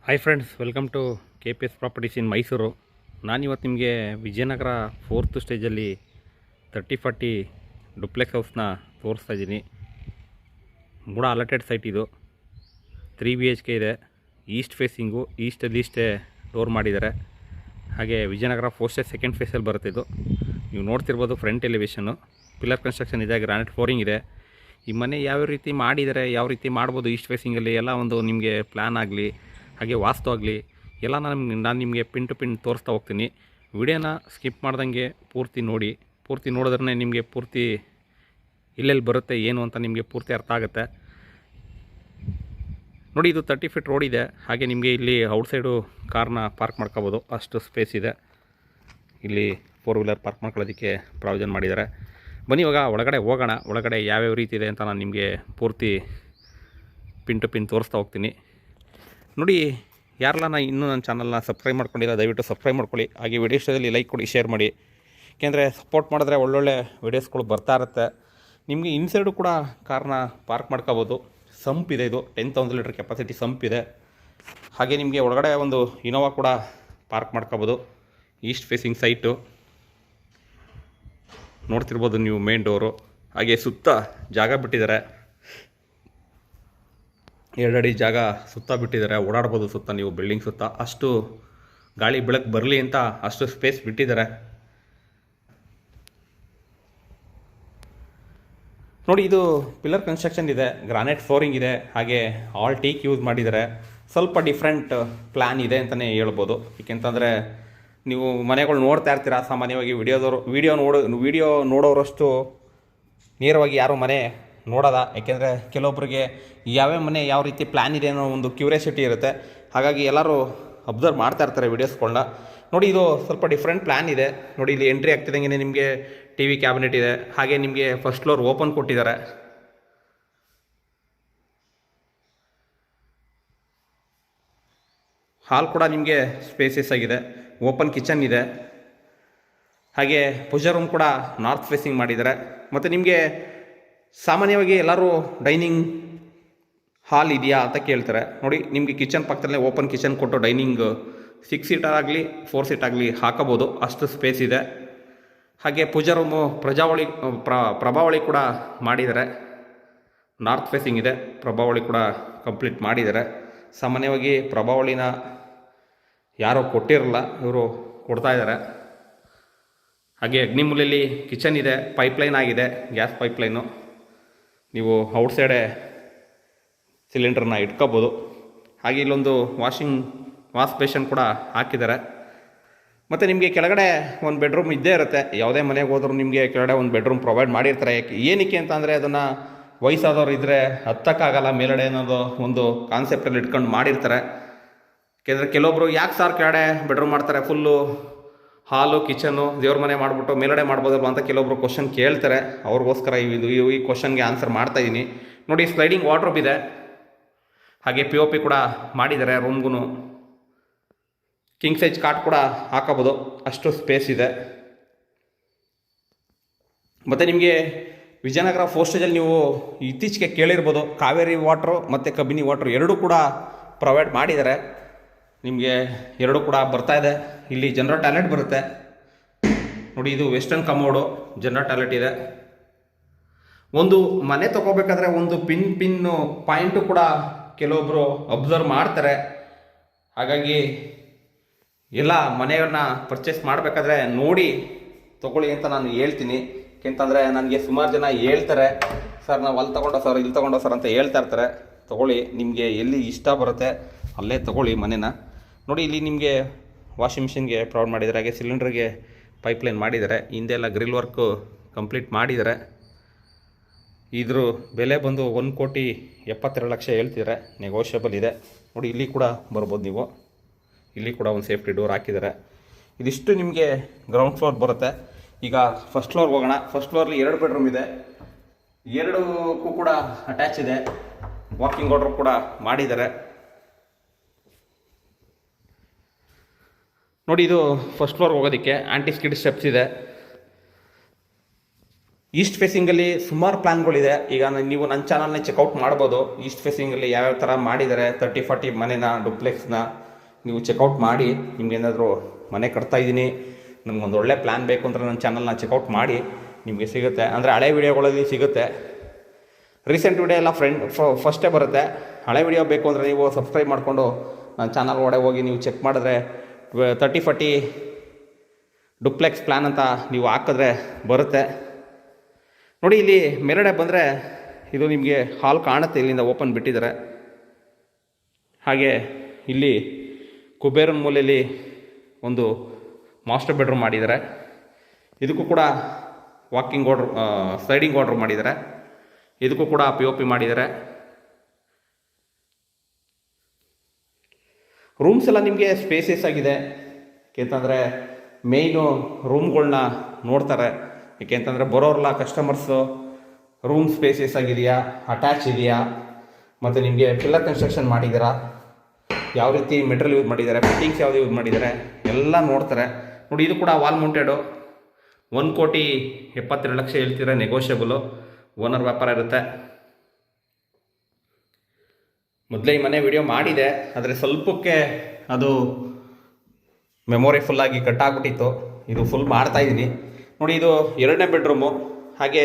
Hi friends, welcome to KPS properties in Mysuru. ನಾನಿವತ್ತು ನಿಮಗೆ Vijayanagara 4th ಸ್ಟೇಜಲ್ಲಿ 30-40 ಡುಪ್ಲೆಕ್ಸ್ ಹೌಸ್ನ ತೋರಿಸ್ತಾ ಇದ್ದೀನಿ. ಮೂಡ ಅಲಟೆಡ್ ಸೈಟ್ ಇದು. 3 BHK ಇದೆ. ಈಸ್ಟ್ ಫೇಸಿಂಗು, ಈಸ್ಟೇ ಡೋರ್ ಮಾಡಿದ್ದಾರೆ. ಹಾಗೆ ವಿಜಯನಗರ 4th ಸ್ಟೇಜ್ ಸೆಕೆಂಡ್ ಫೇಸಲ್ಲಿ ಬರುತ್ತೆ ಇದು. ನೀವು ನೋಡ್ತಿರ್ಬೋದು ಫ್ರಂಟ್ ಎಲಿವೇಷನ್ನು, ಪಿಲ್ಲರ್ ಕನ್ಸ್ಟ್ರಕ್ಷನ್ ಇದೆ, ಗ್ರಾನೈಟ್ ಫ್ಲೋರಿಂಗ್ ಇದೆ. ಈ ಮನೆ ಯಾವ್ಯಾವ ರೀತಿ ಮಾಡಿದ್ದಾರೆ, ಯಾವ ರೀತಿ ಮಾಡ್ಬೋದು ಈಸ್ಟ್ ಫೇಸಿಂಗಲ್ಲಿ ಎಲ್ಲ ಒಂದು ನಿಮಗೆ ಪ್ಲ್ಯಾನ್ ಆಗಲಿ, ಹಾಗೆ ವಾಸ್ತು ಆಗಲಿ ಎಲ್ಲ ನಾನು ನಿಮಗೆ ಪಿನ್ ಟು ಪಿನ್ ತೋರಿಸ್ತಾ ಹೋಗ್ತೀನಿ. ವಿಡಿಯೋನ ಸ್ಕಿಪ್ ಮಾಡ್ದಂಗೆ ಪೂರ್ತಿ ನೋಡಿದ್ರೆ ನಿಮಗೆ ಪೂರ್ತಿ ಎಲ್ಲೆಲ್ಲಿ ಬರುತ್ತೆ ಏನು ಅಂತ ನಿಮಗೆ ಪೂರ್ತಿ ಅರ್ಥ ಆಗುತ್ತೆ. ನೋಡಿ, ಇದು 30 ಫೀಟ್ ರೋಡ್ ಇದೆ. ಹಾಗೆ ನಿಮಗೆ ಇಲ್ಲಿ ಔಟ್ಸೈಡು ಕಾರ್ನ ಪಾರ್ಕ್ ಮಾಡ್ಕೋಬೋದು, ಅಷ್ಟು ಸ್ಪೇಸ್ ಇದೆ. ಇಲ್ಲಿ 4 ವೀಲರ್ ಪಾರ್ಕ್ ಮಾಡ್ಕೊಳ್ಳೋದಕ್ಕೆ ಪ್ರಾವಿಷನ್ ಮಾಡಿದ್ದಾರೆ. ಬನ್ನಿ ಇವಾಗ ಒಳಗಡೆ ಹೋಗೋಣ. ಒಳಗಡೆ ಯಾವ್ಯಾವ ರೀತಿ ಇದೆ ಅಂತ ನಾನು ನಿಮಗೆ ಪೂರ್ತಿ ಪಿನ್ ಟು ಪಿನ್ ತೋರಿಸ್ತಾ ಹೋಗ್ತೀನಿ. ನೋಡಿ, ಯಾರೆಲ್ಲ ಇನ್ನೂ ನನ್ನ ಚಾನಲ್ನ ಸಬ್ಸ್ಕ್ರೈಬ್ ಮಾಡ್ಕೊಂಡಿಲ್ಲ ದಯವಿಟ್ಟು ಸಬ್ಸ್ಕ್ರೈಬ್ ಮಾಡ್ಕೊಳ್ಳಿ. ಹಾಗೆ ವಿಡಿಯೋ ಇಷ್ಟದಲ್ಲಿ ಲೈಕ್ ಕೊಡಿ, ಶೇರ್ ಮಾಡಿ. ಏಕೆಂದರೆ ಸಪೋರ್ಟ್ ಮಾಡಿದ್ರೆ ಒಳ್ಳೊಳ್ಳೆ ವೀಡಿಯೋಸ್ಗಳು ಬರ್ತಾ ಇರುತ್ತೆ. ನಿಮಗೆ ಇನ್ಸೈಡು ಕೂಡ ಕಾರ್ನ ಪಾರ್ಕ್ ಮಾಡ್ಕೋಬೋದು. ಸಂಪ್ ಇದೆ, ಇದು 10,000 ಲೀಟರ್ ಕೆಪಾಸಿಟಿ ಸಂಪ್ ಇದೆ. ಹಾಗೆ ನಿಮಗೆ ಒಳಗಡೆ ಒಂದು ಇನೋವಾ ಕೂಡ ಪಾರ್ಕ್ ಮಾಡ್ಕೋಬೋದು. ಈಸ್ಟ್ ಫೇಸಿಂಗ್ ಸೈಟು ನೋಡ್ತಿರ್ಬೋದು ನೀವು, ಮೇನ್ ಡೋರು. ಹಾಗೆ ಸುತ್ತ ಜಾಗ ಬಿಟ್ಟಿದ್ದಾರೆ, 2 ಅಡಿ ಜಾಗ ಸುತ್ತ ಬಿಟ್ಟಿದ್ದಾರೆ. ಓಡಾಡ್ಬೋದು ಸುತ್ತ, ನೀವು ಬಿಲ್ಡಿಂಗ್ ಸುತ್ತ ಅಷ್ಟು ಗಾಳಿ ಬೆಳಕು ಬರಲಿ ಅಂತ ಅಷ್ಟು ಸ್ಪೇಸ್ ಬಿಟ್ಟಿದ್ದಾರೆ. ನೋಡಿ, ಇದು ಪಿಲ್ಲರ್ ಕನ್ಸ್ಟ್ರಕ್ಷನ್ ಇದೆ, ಗ್ರಾನೈಟ್ ಫ್ಲೋರಿಂಗ್ ಇದೆ. ಹಾಗೆ ಆಲ್ ಟೀಕ್ ಯೂಸ್ ಮಾಡಿದ್ದಾರೆ. ಸ್ವಲ್ಪ ಡಿಫ್ರೆಂಟ್ ಪ್ಲ್ಯಾನ್ ಇದೆ ಅಂತಲೇ ಹೇಳ್ಬೋದು. ಏಕೆಂತಂದರೆ ನೀವು ಮನೆಗಳು ನೋಡ್ತಾ ಇರ್ತೀರ ಸಾಮಾನ್ಯವಾಗಿ. ವಿಡಿಯೋ ನೋಡೋರಷ್ಟು ನೇರವಾಗಿ ಯಾರು ಮನೆ ನೋಡೋದ. ಯಾಕೆಂದರೆ ಕೆಲವೊಬ್ಬರಿಗೆ ಯಾವ್ಯಾವ ಮನೆ ಯಾವ ರೀತಿ ಪ್ಲ್ಯಾನ್ ಇದೆ ಅನ್ನೋ ಒಂದು ಕ್ಯೂರಿಯಾಸಿಟಿ ಇರುತ್ತೆ. ಹಾಗಾಗಿ ಎಲ್ಲರೂ ಅಬ್ಸರ್ವ್ ಮಾಡ್ತಾ ಇರ್ತಾರೆ ವೀಡಿಯೋಸ್ಗಳನ್ನ. ನೋಡಿ, ಇದು ಸ್ವಲ್ಪ ಡಿಫ್ರೆಂಟ್ ಪ್ಲ್ಯಾನ್ ಇದೆ. ನೋಡಿ, ಇಲ್ಲಿ ಎಂಟ್ರಿ ಆಗ್ತಿದ್ದಂಗೆ ನಿಮಗೆ TV ಕ್ಯಾಬಿನೆಟ್ ಇದೆ. ಹಾಗೆ ನಿಮಗೆ ಫಸ್ಟ್ ಫ್ಲೋರ್ ಓಪನ್ ಕೊಟ್ಟಿದ್ದಾರೆ. ಹಾಲ್ ಕೂಡ ನಿಮಗೆ ಸ್ಪೇಸಿಯಸ್ ಆಗಿದೆ. ಓಪನ್ ಕಿಚನ್ ಇದೆ. ಹಾಗೆ ಪೂಜಾ ರೂಮ್ ಕೂಡ ನಾರ್ತ್ ಫೇಸಿಂಗ್ ಮಾಡಿದ್ದಾರೆ. ಮತ್ತು ನಿಮಗೆ ಸಾಮಾನ್ಯವಾಗಿ ಎಲ್ಲರೂ ಡೈನಿಂಗ್ ಹಾಲ್ ಇದೆಯಾ ಅಂತ ಕೇಳ್ತಾರೆ. ನೋಡಿ, ನಿಮಗೆ ಕಿಚನ್ ಪಕ್ಕದಲ್ಲೇ ಓಪನ್ ಕಿಚನ್ ಕೊಟ್ಟು ಡೈನಿಂಗ್ 6 ಸೀಟರ್ ಆಗಲಿ 4 ಸೀಟ್ ಆಗಲಿ ಹಾಕೋಬೋದು, ಅಷ್ಟು ಸ್ಪೇಸ್ ಇದೆ. ಹಾಗೆ ಪೂಜಾ ರೂಮು ಪ್ರಭಾವಳಿ ಕೂಡ ಮಾಡಿದ್ದಾರೆ. ನಾರ್ತ್ ಫೇಸಿಂಗ್ ಇದೆ. ಪ್ರಭಾವಳಿ ಕೂಡ ಕಂಪ್ಲೀಟ್ ಮಾಡಿದ್ದಾರೆ. ಸಾಮಾನ್ಯವಾಗಿ ಪ್ರಭಾವಳಿನ ಯಾರೋ ಕೊಟ್ಟಿರಲ್ಲ, ಇವರು ಕೊಡ್ತಾ ಇದ್ದಾರೆ. ಹಾಗೆ ಅಗ್ನಿಮೂಲೆಯಲ್ಲಿ ಕಿಚನ್ ಇದೆ, ಪೈಪ್ಲೈನ್ ಆಗಿದೆ, ಗ್ಯಾಸ್ ಪೈಪ್ಲೈನು. ನೀವು ಔಟ್ಸೈಡೆ ಸಿಲಿಂಡ್ರನ್ನ ಇಟ್ಕೋಬೋದು. ಹಾಗೆ ಇಲ್ಲೊಂದು ವಾಶ್ ಬೇಷನ್ ಕೂಡ ಹಾಕಿದ್ದಾರೆ. ಮತ್ತು ನಿಮಗೆ ಕೆಳಗಡೆ ಒಂದು ಬೆಡ್ರೂಮ್ ಇದ್ದೇ ಇರುತ್ತೆ. ಯಾವುದೇ ಮನೆಗೆ ಹೋದ್ರೂ ನಿಮಗೆ ಕೆಳಗಡೆ ಒಂದು ಬೆಡ್ರೂಮ್ ಪ್ರೊವೈಡ್ ಮಾಡಿರ್ತಾರೆ. ಏನಕ್ಕೆ ಅಂತಂದರೆ ಅದನ್ನು ವಯಸ್ಸಾದವ್ರು ಇದ್ದರೆ ಹತ್ತಕ್ಕಾಗಲ್ಲ ಮೇಲ್ಗಡೆ ಅನ್ನೋದು ಒಂದು ಕಾನ್ಸೆಪ್ಟಲ್ಲಿ ಇಟ್ಕೊಂಡು ಮಾಡಿರ್ತಾರೆ. ಯಾಕೆಂದರೆ ಕೆಲವೊಬ್ಬರು ಯಾಕೆ ಸಾರ್ ಕೆಳಗಡೆ ಬೆಡ್ರೂಮ್ ಮಾಡ್ತಾರೆ, ಫುಲ್ಲು ಹಾಲು ಕಿಚನ್ನು ದೇವ್ರ ಮನೆ ಮಾಡಿಬಿಟ್ಟು ಮೇಲ್ಗಡೆ ಮಾಡ್ಬೋದಲ್ವ ಅಂತ ಕೆಲವೊಬ್ರು ಕ್ವಶನ್ ಕೇಳ್ತಾರೆ. ಅವ್ರಿಗೋಸ್ಕರ ಈ ಕ್ವಶನ್ಗೆ ಆನ್ಸರ್ ಮಾಡ್ತಾಯಿದ್ದೀನಿ. ನೋಡಿ, ಸ್ಲೈಡಿಂಗ್ ವಾರ್ಡ್ರೋಬ್ ಇದೆ. ಹಾಗೆ POP ಕೂಡ ಮಾಡಿದ್ದಾರೆ. ರೂಮ್ಗೂ ಕಿಂಗ್ ಸೈಜ್ ಕಾಟ್ ಕೂಡ ಹಾಕೋಬೋದು, ಅಷ್ಟು ಸ್ಪೇಸ್ ಇದೆ. ಮತ್ತು ನಿಮಗೆ ವಿಜಯನಗರ 4th ಸ್ಟೇಜಲ್ಲಿ ನೀವು ಇತ್ತೀಚೆಗೆ ಕೇಳಿರ್ಬೋದು, ಕಾವೇರಿ ವಾಟ್ರು ಮತ್ತು ಕಬಿನಿ ವಾಟ್ರು ಎರಡೂ ಕೂಡ ಪ್ರೊವೈಡ್ ಮಾಡಿದ್ದಾರೆ. ನಿಮಗೆ ಎರಡೂ ಕೂಡ ಬರ್ತಾ ಇದೆ. ಇಲ್ಲಿ ಜನರಲ್ ಟಾಯ್ಲೆಟ್ ಬರುತ್ತೆ. ನೋಡಿ, ಇದು ವೆಸ್ಟರ್ನ್ ಕಮೋಡು, ಜನರಲ್ ಟಾಯ್ಲೆಟ್ ಇದೆ. ಒಂದು ಮನೆ ತೊಗೋಬೇಕಾದ್ರೆ ಒಂದು ಪಿನ್ನು ಪಾಯಿಂಟು ಕೂಡ ಕೆಲವೊಬ್ಬರು ಅಬ್ಸರ್ವ್ ಮಾಡ್ತಾರೆ. ಹಾಗಾಗಿ ಎಲ್ಲ ಮನೆಗಳನ್ನ ಪರ್ಚೇಸ್ ಮಾಡಬೇಕಾದ್ರೆ ನೋಡಿ ತೊಗೊಳ್ಳಿ ಅಂತ ನಾನು ಹೇಳ್ತೀನಿ. ಯಾಕೆಂತಂದರೆ ನನಗೆ ಸುಮಾರು ಜನ ಹೇಳ್ತಾರೆ, ಸರ್ ನಾವು ಅಲ್ಲಿ ತೊಗೊಂಡೋ ಸರ್, ಇಲ್ಲಿ ತೊಗೊಂಡೋ ಸರ್ ಅಂತ ಹೇಳ್ತಾ ಇರ್ತಾರೆ. ತೊಗೊಳ್ಳಿ, ನಿಮಗೆ ಎಲ್ಲಿ ಇಷ್ಟ ಬರುತ್ತೆ ಅಲ್ಲೇ ತೊಗೊಳ್ಳಿ ಮನೆನ. ನೋಡಿ, ಇಲ್ಲಿ ನಿಮಗೆ ವಾಷಿಂಗ್ ಮಿಷಿನ್ಗೆ ಪ್ರೊವೈಡ್ ಮಾಡಿದ್ದಾರೆ. ಹಾಗೆ ಸಿಲಿಂಡ್ರಿಗೆ ಪೈಪ್ಲೈನ್ ಮಾಡಿದ್ದಾರೆ. ಹಿಂದೆಲ್ಲ ಗ್ರಿಲ್ ವರ್ಕು ಕಂಪ್ಲೀಟ್ ಮಾಡಿದ್ದಾರೆ. ಇದ್ರ ಬೆಲೆ ಬಂದು 1,72,00,000 ಹೇಳ್ತಿದ್ದಾರೆ. ನೆಗೋಷಿಯಬಲ್ ಇದೆ. ನೋಡಿ, ಇಲ್ಲಿ ಕೂಡ ಬರ್ಬೋದು ನೀವು. ಇಲ್ಲಿ ಕೂಡ ಒಂದು ಸೇಫ್ಟಿ ಡೋರ್ ಹಾಕಿದ್ದಾರೆ. ಇದಿಷ್ಟು ನಿಮಗೆ ಗ್ರೌಂಡ್ ಫ್ಲೋರ್ ಬರುತ್ತೆ. ಈಗ ಫಸ್ಟ್ ಫ್ಲೋರ್ಗೆ ಹೋಗೋಣ. ಫಸ್ಟ್ ಫ್ಲೋರ್ಲಿ 2 ಬೆಡ್ರೂಮ್ ಇದೆ. 2ಕ್ಕೂ ಕೂಡ ಅಟ್ಯಾಚ್ ಇದೆ. ವಾಕಿಂಗ್ ವಾರ್ಡ್ರೋಬ್ ಕೂಡ ಮಾಡಿದ್ದಾರೆ. ನೋಡಿ, ಇದು ಫಸ್ಟ್ ಫ್ಲೋರ್ ಹೋಗೋದಕ್ಕೆ ಆಂಟಿ ಸ್ಕಿಡ್ ಸ್ಟೆಪ್ಸ್ ಇದೆ. ಈಸ್ಟ್ ಫೇಸಿಂಗಲ್ಲಿ ಸುಮಾರು ಪ್ಲ್ಯಾನ್ಗಳಿದೆ. ಈಗ ನೀವು ನನ್ನ ಚಾನಲ್ನ ಚೆಕ್ಔಟ್ ಮಾಡ್ಬೋದು. ಈಸ್ಟ್ ಫೇಸಿಂಗಲ್ಲಿ ಯಾವ್ಯಾವ ಥರ ಮಾಡಿದ್ದಾರೆ 30-40 ಮನೆನ ಡುಪ್ಲೆಕ್ಸ್ನ ನೀವು ಚೆಕ್ಔಟ್ ಮಾಡಿ. ನಿಮ್ಗೇನಾದರೂ ಮನೆ ಕಟ್ತಾಯಿದ್ದೀನಿ, ನಮಗೊಂದು ಒಳ್ಳೆ ಪ್ಲ್ಯಾನ್ ಬೇಕು ಅಂದರೆ ನನ್ನ ಚಾನಲ್ನ ಚೆಕ್ಔಟ್ ಮಾಡಿ, ನಿಮಗೆ ಸಿಗುತ್ತೆ. ಅಂದರೆ ಹಳೆ ವೀಡಿಯೋಗಳಲ್ಲಿ ಸಿಗುತ್ತೆ. ರೀಸೆಂಟ್ ವೀಡಿಯೋ ಎಲ್ಲ ಫಸ್ಟೇ ಬರುತ್ತೆ. ಹಳೆ ವೀಡಿಯೋ ಬೇಕು ಅಂದರೆ ನೀವು ಸಬ್ಸ್ಕ್ರೈಬ್ ಮಾಡಿಕೊಂಡು ನನ್ನ ಚಾನಲ್ ಒಳಗೆ ಹೋಗಿ ನೀವು ಚೆಕ್ ಮಾಡಿದ್ರೆ 30-40 ಡುಪ್ಲೆಕ್ಸ್ ಪ್ಲ್ಯಾನ್ ಅಂತ ನೀವು ಹಾಕಿದ್ರೆ ಬರುತ್ತೆ. ನೋಡಿ, ಇಲ್ಲಿ ಮೇಲ್ಗಡೆ ಬಂದರೆ ಇದು ನಿಮಗೆ ಹಾಲ್ ಕಾಣುತ್ತೆ. ಇಲ್ಲಿಂದ ಓಪನ್ ಬಿಟ್ಟಿದ್ದಾರೆ. ಹಾಗೆ ಇಲ್ಲಿ ಕುಬೇರನ ಮೂಲೆಯಲ್ಲಿ ಒಂದು ಮಾಸ್ಟರ್ ಬೆಡ್ರೂಮ್ ಮಾಡಿದ್ದಾರೆ. ಇದಕ್ಕೂ ಕೂಡ ವಾಕಿಂಗ್ ಆರ್ಡ್ರ್, ಸ್ಲೈಡಿಂಗ್ ಆರ್ಡ್ರ್ ಮಾಡಿದ್ದಾರೆ. ಇದಕ್ಕೂ ಕೂಡ POP ಮಾಡಿದ್ದಾರೆ. ರೂಮ್ಸ್ ಎಲ್ಲ ನಿಮಗೆ ಸ್ಪೇಸಿಯಸ್ ಆಗಿದೆ. ಏಕೆಂತಂದರೆ ಮೇಯ್ನು ರೂಮ್ಗಳನ್ನ ನೋಡ್ತಾರೆ. ಏಕೆಂತಂದರೆ ಬರೋರಲ್ಲ ಕಸ್ಟಮರ್ಸು, ರೂಮ್ ಸ್ಪೇಸಿಯಸ್ ಆಗಿದೆಯಾ, ಅಟ್ಯಾಚ್ ಇದೆಯಾ, ಮತ್ತು ನಿಮಗೆ ಪಿಲ್ಲರ್ ಕನ್ಸ್ಟ್ರಕ್ಷನ್ ಮಾಡಿದ್ದೀರಾ, ಯಾವ ರೀತಿ ಮೆಟೀರಿಯಲ್ ಯೂಸ್ ಮಾಡಿದ್ದಾರೆ, ಫಿಟ್ಟಿಂಗ್ಸ್ ಯಾವುದು ಯೂಸ್ ಮಾಡಿದ್ದಾರೆ ಎಲ್ಲ ನೋಡ್ತಾರೆ. ನೋಡಿ, ಇದು ಕೂಡ ವಾಲ್ ಮೌಂಟೆಡು. 1,72,00,000 ಹೇಳ್ತಿದ್ರೆ ನೆಗೋಷಿಯಬಲು, ಓನರ್ ವ್ಯಾಪಾರ ಇರುತ್ತೆ. ಮೊದಲೇ ಈ ಮನೆ ವಿಡಿಯೋ ಮಾಡಿದೆ, ಆದರೆ ಸ್ವಲ್ಪಕ್ಕೆ ಅದು ಮೆಮೊರಿ ಫುಲ್ಲಾಗಿ ಕಟ್ಟಾಗ್ಬಿಟ್ಟಿತ್ತು. ಇದು ಫುಲ್ ಮಾಡ್ತಾಯಿದ್ದೀನಿ. ನೋಡಿ, ಇದು 2ನೇ ಬೆಡ್ರೂಮು. ಹಾಗೆ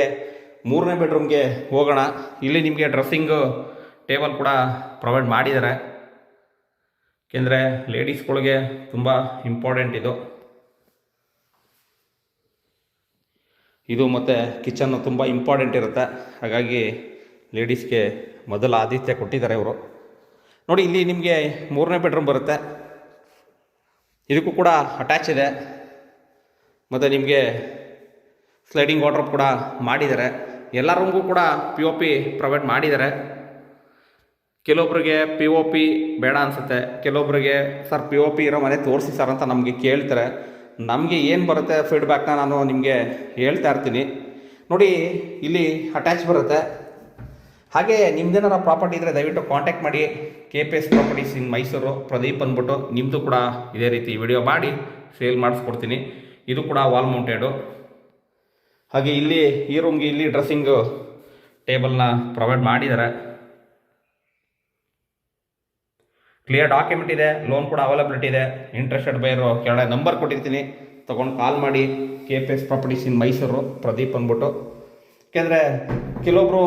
3ನೇ ಬೆಡ್ರೂಮ್ಗೆ ಹೋಗೋಣ. ಇಲ್ಲಿ ನಿಮಗೆ ಡ್ರೆಸ್ಸಿಂಗ್ ಟೇಬಲ್ ಕೂಡ ಪ್ರೊವೈಡ್ ಮಾಡಿದ್ದಾರೆ. ಏಕೆಂದರೆ ಲೇಡೀಸ್ಗಳಿಗೆ ತುಂಬ ಇಂಪಾರ್ಟೆಂಟ್ ಇದು. ಇದು ಮತ್ತು ಕಿಚನ್ನು ತುಂಬ ಇಂಪಾರ್ಟೆಂಟ್ ಇರುತ್ತೆ. ಹಾಗಾಗಿ ಲೇಡೀಸ್ಗೆ ಮೊದಲ ಆತಿಥ್ಯ ಕೊಟ್ಟಿದ್ದಾರೆ ಇವರು. ನೋಡಿ, ಇಲ್ಲಿ ನಿಮಗೆ 3ನೇ ಬೆಡ್ರೂಮ್ ಬರುತ್ತೆ. ಇದಕ್ಕೂ ಕೂಡ ಅಟ್ಯಾಚ್ ಇದೆ. ಮತ್ತು ನಿಮಗೆ ಸ್ಲೈಡಿಂಗ್ ವಾರ್ಡ್ರೋಬ್ ಕೂಡ ಮಾಡಿದ್ದಾರೆ. ಎಲ್ಲ ರೂಮ್ಗೂ ಕೂಡ POP ಪ್ರೊವೈಡ್ ಮಾಡಿದ್ದಾರೆ. ಕೆಲವೊಬ್ಬರಿಗೆ POP ಬೇಡ ಅನಿಸುತ್ತೆ. ಕೆಲವೊಬ್ಬರಿಗೆ ಸರ್ POP ಇರೋ ಮನೆ ತೋರಿಸಿ ಸರ್ ಅಂತ ನಮಗೆ ಕೇಳ್ತಾರೆ. ನಮಗೆ ಏನು ಬರುತ್ತೆ ಫೀಡ್ಬ್ಯಾಕ್ನ ನಾನು ನಿಮಗೆ ಹೇಳ್ತಾ ಇರ್ತೀನಿ. ನೋಡಿ, ಇಲ್ಲಿ ಅಟ್ಯಾಚ್ ಬರುತ್ತೆ. ಹಾಗೆ ನಿಮ್ದೇನಾರ ಪ್ರಾಪರ್ಟಿ ಇದ್ದರೆ ದಯವಿಟ್ಟು ಕಾಂಟ್ಯಾಕ್ಟ್ ಮಾಡಿ. KPS properties in Mysuru, Pradeep ಅಂದ್ಬಿಟ್ಟು. ನಿಮ್ಮದು ಕೂಡ ಇದೇ ರೀತಿ ವಿಡಿಯೋ ಮಾಡಿ ಸೇಲ್ ಮಾಡಿಸ್ಕೊಡ್ತೀನಿ. ಇದು ಕೂಡ ವಾಲ್ ಮೌಂಟೆಡು. ಹಾಗೆ ಇಲ್ಲಿ ಈ ರೂಮ್ಗೆ ಇಲ್ಲಿ ಡ್ರೆಸ್ಸಿಂಗ್ ಟೇಬಲ್ನ ಪ್ರೊವೈಡ್ ಮಾಡಿದ್ದಾರೆ. ಕ್ಲಿಯರ್ ಡಾಕ್ಯುಮೆಂಟ್ ಇದೆ. ಲೋನ್ ಕೂಡ ಅವೈಲಬಿಲಿಟಿ ಇದೆ. ಇಂಟ್ರೆಸ್ಟೆಡ್ ಬೈಯರು ಕೆಳಗಡೆ ನಂಬರ್ ಕೊಟ್ಟಿರ್ತೀನಿ, ತೊಗೊಂಡು ಕಾಲ್ ಮಾಡಿ. KPS properties in Mysuru, Pradeep ಅಂದ್ಬಿಟ್ಟು. ಯಾಕೆಂದರೆ ಕೆಲವೊಬ್ಬರು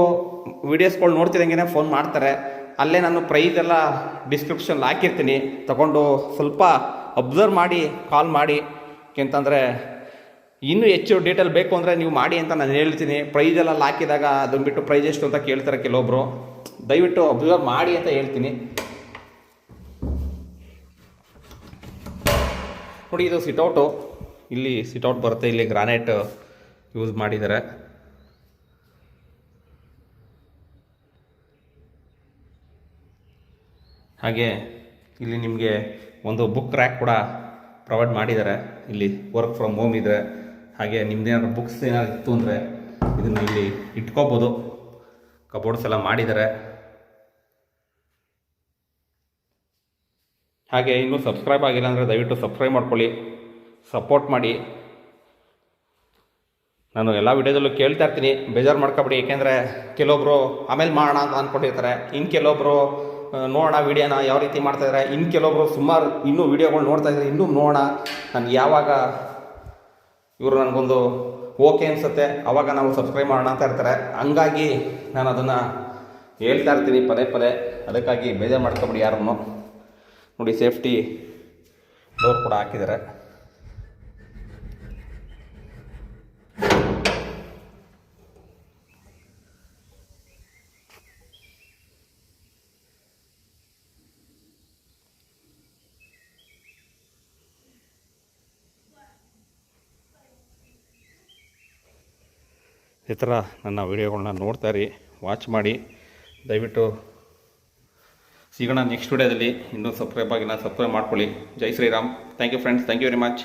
ವೀಡಿಯೋಸ್ಗಳು ನೋಡ್ತಿದ್ದಂಗೆ ಫೋನ್ ಮಾಡ್ತಾರೆ. ಅಲ್ಲೇ ನಾನು ಪ್ರೈಸ್ ಎಲ್ಲ ಡಿಸ್ಕ್ರಿಪ್ಷನ್ಲಿ ಹಾಕಿರ್ತೀನಿ. ತಗೊಂಡು ಸ್ವಲ್ಪ ಅಬ್ಸರ್ವ್ ಮಾಡಿ ಕಾಲ್ ಮಾಡಿ. ಯಾಕೆಂತಂದರೆ ಇನ್ನೂ ಹೆಚ್ಚು ಡೀಟೇಲ್ ಬೇಕು ಅಂದರೆ ನೀವು ಮಾಡಿ ಅಂತ ನಾನು ಹೇಳ್ತೀನಿ. ಪ್ರೈಸೆಲ್ಲ ಹಾಕಿದಾಗ ಅದನ್ನು ಬಿಟ್ಟು ಪ್ರೈಸ್ ಎಷ್ಟು ಅಂತ ಕೇಳ್ತಾರೆ ಕೆಲವೊಬ್ಬರು. ದಯವಿಟ್ಟು ಅಬ್ಸರ್ವ್ ಮಾಡಿ ಅಂತ ಹೇಳ್ತೀನಿ. ನೋಡಿ, ಇದು ಸಿಟೌಟು. ಇಲ್ಲಿ ಸಿಟೌಟ್ ಬರುತ್ತೆ. ಇಲ್ಲಿ ಗ್ರಾನೈಟ್ ಯೂಸ್ ಮಾಡಿದ್ದಾರೆ. ಹಾಗೆ ಇಲ್ಲಿ ನಿಮಗೆ ಒಂದು ಬುಕ್ ರ್ಯಾಕ್ ಕೂಡ ಪ್ರೊವೈಡ್ ಮಾಡಿದ್ದಾರೆ. ಇಲ್ಲಿ ವರ್ಕ್ ಫ್ರಮ್ ಹೋಮ್ ಇದೆ. ಹಾಗೆ ನಿಮ್ಮದೇನಾದ್ರು ಬುಕ್ಸ್ ಏನಾದ್ರು ಇತ್ತು ಅಂದರೆ ಇದನ್ನು ಇಲ್ಲಿ ಇಟ್ಕೋಬೋದು. ಕಬೋರ್ಡ್ಸ್ ಎಲ್ಲ ಮಾಡಿದ್ದಾರೆ. ಹಾಗೆ ಇನ್ನೂ ಸಬ್ಸ್ಕ್ರೈಬ್ ಆಗಿಲ್ಲ ಅಂದರೆ ದಯವಿಟ್ಟು ಸಬ್ಸ್ಕ್ರೈಬ್ ಮಾಡ್ಕೊಳ್ಳಿ, ಸಪೋರ್ಟ್ ಮಾಡಿ. ನಾನು ಎಲ್ಲ ವೀಡಿಯೋದಲ್ಲೂ ಕೇಳ್ತಾ ಇರ್ತೀನಿ, ಬೇಜಾರು ಮಾಡ್ಕೊಬೇಡಿ. ಏಕೆಂದರೆ ಕೆಲವೊಬ್ಬರು ಆಮೇಲೆ ಮಾಡೋಣ ಅಂತ ಅಂದ್ಕೊಂಡಿರ್ತಾರೆ. ಇನ್ನು ಕೆಲವೊಬ್ಬರು ನೋಡೋಣ ವೀಡಿಯೋನ ಯಾವ ರೀತಿ ಮಾಡ್ತಾಯಿದ್ದಾರೆ. ಇನ್ನು ಕೆಲವೊಬ್ಬರು ಸುಮಾರು ಇನ್ನೂ ವೀಡಿಯೋಗಳು ನೋಡ್ತಾಯಿದ್ದಾರೆ, ಇನ್ನೂ ನೋಡೋಣ ನನಗೆ ಯಾವಾಗ ಇವರು ನನಗೊಂದು ಓಕೆ ಅನಿಸುತ್ತೆ ಆವಾಗ ನಾವು ಸಬ್ಸ್ಕ್ರೈಬ್ ಮಾಡೋಣ ಅಂತ ಇರ್ತಾರೆ. ಹಂಗಾಗಿ ನಾನು ಅದನ್ನು ಹೇಳ್ತಾ ಇರ್ತೀನಿ ಪದೇ ಪದೇ. ಅದಕ್ಕಾಗಿ ಬೇಜಾರು ಮಾಡ್ಕೊಬೇಡಿ ಯಾರನ್ನು. ನೋಡಿ, ಸೇಫ್ಟಿ ಡೋರ್ ಕೂಡ ಹಾಕಿದ್ದಾರೆ. ಈ ಥರ ನನ್ನ ವೀಡಿಯೋಗಳನ್ನ ನೋಡ್ತಾ ಇರಿ, ವಾಚ್ ಮಾಡಿ. ದಯವಿಟ್ಟು ಸಿಗೋಣ ನೆಕ್ಸ್ಟ್ ವೀಡಿಯೋದಲ್ಲಿ. ಇನ್ನೂ ಸಬ್ಸ್ಕ್ರೈಬ್ ಆಗಿಲ್ಲ, ಸಬ್ಸ್ಕ್ರೈಬ್ ಮಾಡ್ಕೊಳ್ಳಿ. Jai Shriram. Thank you friends, thank you very much.